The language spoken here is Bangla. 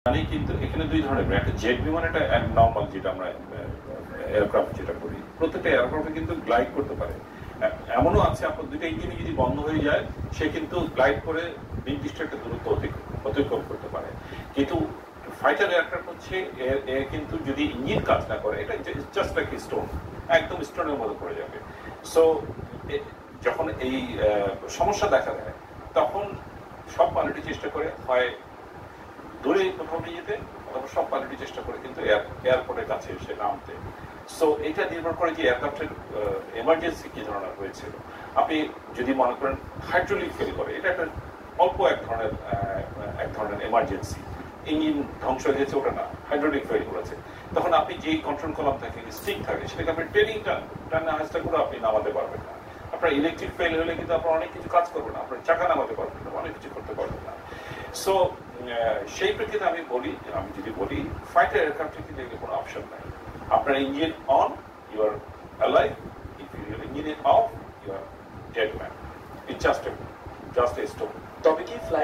মানে কিন্তু এখানে দুই ধরনের, একটা জেট বিমান, একটা নর্মাল যেটা আমরা এয়ারক্রাফট যেটা করি, প্রত্যেকটা এয়ারক্রাফটে কিন্তু গ্লাইড করতে পারে। এমনও আছে আপনার দুইটা ইঞ্জিনই যদি বন্ধ হয়ে যায় সে কিন্তু গ্লাইড করে নির্দিষ্ট একটা দূরত্ব অতিক্রম করতে পারে। কিন্তু ফাইটার এয়ারক্রাফট হচ্ছে এর কিন্তু যদি ইঞ্জিন কাজ না করে, এটা জাস্ট লাইক স্টোন, একদম স্টোনের মতো পড়ে যাবে। সো যখন এই সমস্যা দেখা দেয় তখন সব পাইলটই চেষ্টা করে হয় দূরে কোথাও নিয়ে যেতে, অথবা সব পাইলটই চেষ্টা করে কিন্তু এয়ারপোর্টের কাছে এসে নামতে। সো এটা নির্ভর করে যে এয়ারক্রাফটের এমার্জেন্সি কি ধরনের হয়েছিল। আপনি যদি মনে করেন হাইড্রোলিক ফেল করে, এটা একটা অল্প এক ধরনের এমার্জেন্সি, ইঞ্জিন ধ্বংস হয়ে গেছে ওটা না, হাইড্রোলিক ফেল করেছে, তখন আপনি যেই কন্ট্রোল কলাম থাকে, স্টিক থাকে, সেটাকে আপনি টানা হাজটা করে আপনি নামাতে পারবেন না। আপনার ইলেকট্রিক ফেল হলে কিন্তু আপনার অনেক কিছু কাজ করবে না, আপনার চাকা নামাতে পারবেন না, অনেক কিছু করতে পারবেন না। সো সেই প্রেক্ষিতে আমি যদি বলি ফাইটার এয়ারক্রাফটে কিন্তু কোনো অপশন নাই। আপনার engine on, you are alive, if your engine off, you are dead man. It's just a stone. তবে কি ফ্লাইট